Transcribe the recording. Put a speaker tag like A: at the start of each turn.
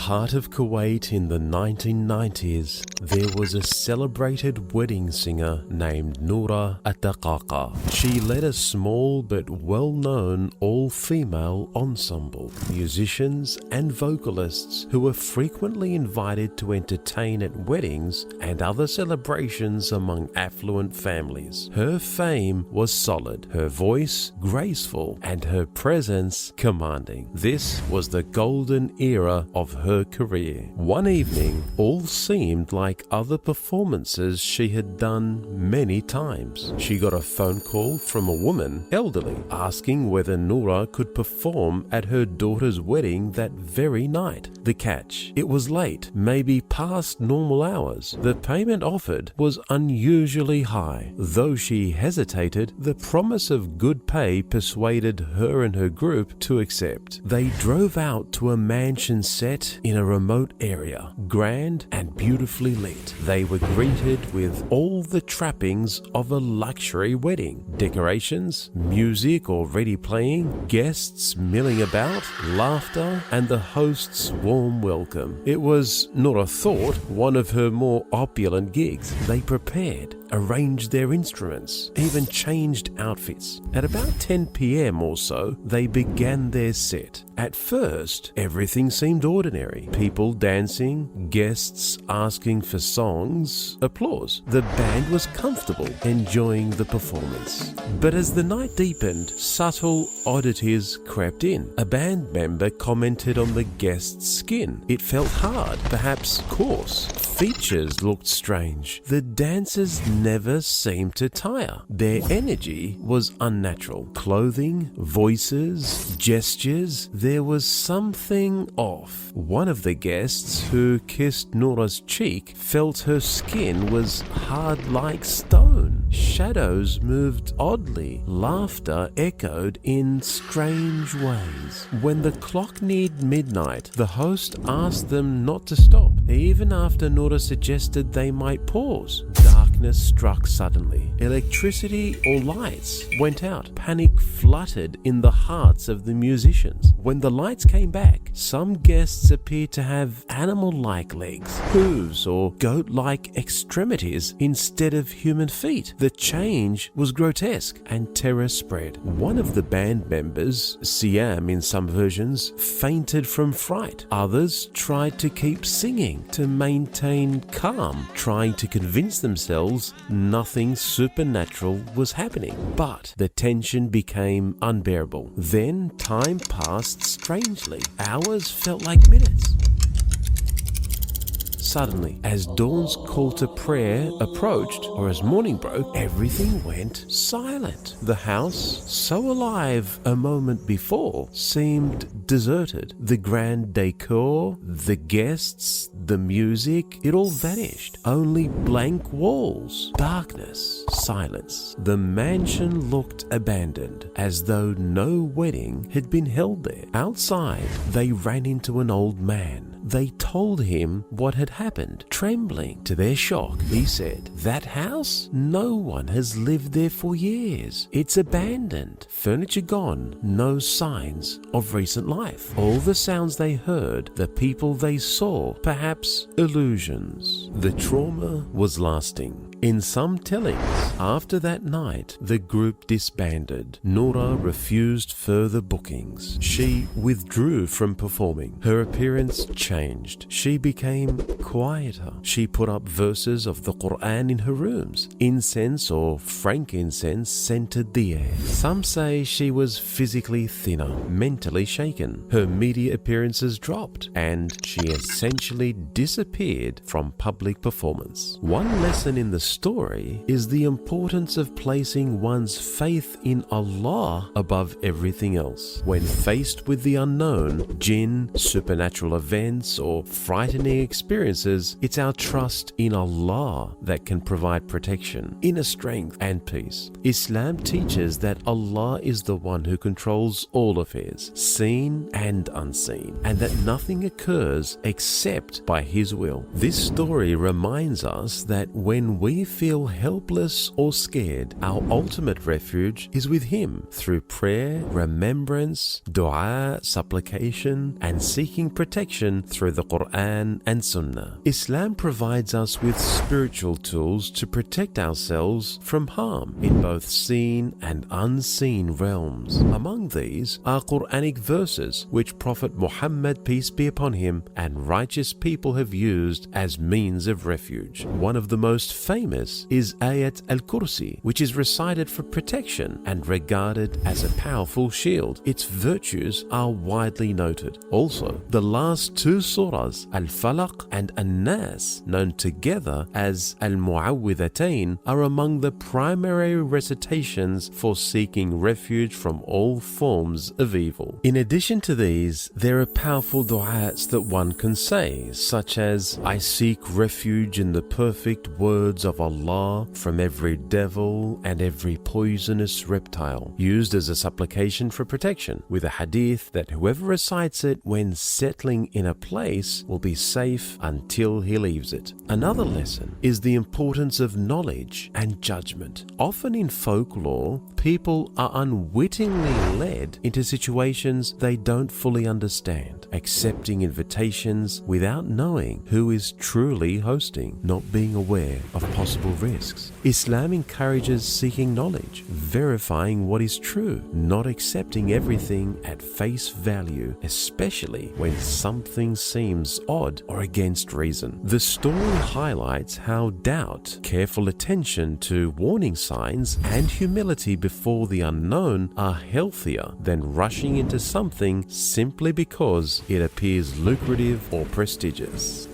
A: heart of Kuwait in the 1990s, there was a celebrated wedding singer named Noura Ataqaqa. She led a small but well-known all-female ensemble, musicians and vocalists who were frequently invited to entertain at weddings and other celebrations among affluent families. Her fame was solid, her voice graceful, and her presence commanding. This was the golden era of her career. One evening, all seemed like other performances she had done many times. She got a phone call from a woman, elderly, asking whether Noura could perform at her daughter's wedding that very night. The catch: it was late, maybe past normal hours. The payment offered was unusually high. Though she hesitated, the promise of good pay persuaded her and her group to accept. They drove out to a mansion set in a remote area, grand and beautifully lit. They were greeted with all the trappings of a luxury wedding: decorations, music already playing, guests milling about, laughter, and the host's warm welcome. It was, Noura thought, one of her more opulent gigs. They prepared, arranged their instruments, even changed outfits. At about 10 p.m. or so, they began their set. At first, everything seemed ordinary. People dancing, guests asking for songs, applause. The band was comfortable, enjoying the performance. But as the night deepened, subtle oddities crept in. A band member commented on the guest's skin. It felt hard, perhaps coarse. Features looked strange. The dancers never seemed to tire. Their energy was unnatural. Clothing, voices, gestures, there was something off. One of the guests who kissed Noura's cheek felt her skin was hard like stone. Shadows moved oddly. Laughter echoed in strange ways. When the clock neared midnight, the host asked them not to stop, even after Noura suggested they might pause. Darkness struck suddenly. Electricity or lights went out. Panic fluttered in the hearts of the musicians. When the lights came back, some guests appeared to have animal-like legs, hooves, or goat-like extremities instead of human feet. The change was grotesque, and terror spread. One of the band members, Siam in some versions, fainted from fright. Others tried to keep singing to maintain calm, trying to convince themselves nothing supernatural was happening. But the tension became unbearable. Then time passed strangely. Hours felt like minutes. Suddenly, as dawn's call to prayer approached, or as morning broke, everything went silent. The house, so alive a moment before, seemed deserted. The grand decor, the guests, the music, it all vanished. Only blank walls, darkness, silence. The mansion looked abandoned, as though no wedding had been held there. Outside, they ran into an old man. They told him what had happened. Trembling to their shock, he said, "That house? No one has lived there for years. It's abandoned. Furniture gone. No signs of recent life. All the sounds they heard, the people they saw, perhaps illusions." The trauma was lasting. In some tellings, after that night, the group disbanded. Noura refused further bookings. She withdrew from performing. Her appearance changed. She became quieter. She put up verses of the Quran in her rooms. Incense or frankincense scented the air. Some say she was physically thinner, mentally shaken. Her media appearances dropped, and she essentially disappeared from public performance. One lesson in the story is the importance of placing one's faith in Allah above everything else. When faced with the unknown, jinn, supernatural events, or frightening experiences, it's our trust in Allah that can provide protection, inner strength, and peace. Islam teaches that Allah is the one who controls all affairs, seen and unseen, and that nothing occurs except by His will. This story reminds us that when we we feel helpless or scared, our ultimate refuge is with Him through prayer, remembrance, dua, supplication, and seeking protection through the Quran and Sunnah. Islam provides us with spiritual tools to protect ourselves from harm in both seen and unseen realms. Among these are Quranic verses which Prophet Muhammad, peace be upon him, and righteous people have used as means of refuge. One of the most famous is Ayat al-Kursi, which is recited for protection and regarded as a powerful shield. Its virtues are widely noted. Also, the last two surahs, Al-Falaq and An-Nas, known together as Al-Mu'awwidhatayn, are among the primary recitations for seeking refuge from all forms of evil. In addition to these, there are powerful du'as that one can say, such as, I seek refuge in the perfect words of Allah from every devil and every poisonous reptile, used as a supplication for protection, with a hadith that whoever recites it when settling in a place will be safe until he leaves it. Another lesson is the importance of knowledge and judgment. Often in folklore, people are unwittingly led into situations they don't fully understand, accepting invitations without knowing who is truly hosting, not being aware of possible risks. Islam encourages seeking knowledge, verifying what is true, not accepting everything at face value, especially when something seems odd or against reason. The story highlights how doubt, careful attention to warning signs, and humility before the unknown are healthier than rushing into something simply because it appears lucrative or prestigious.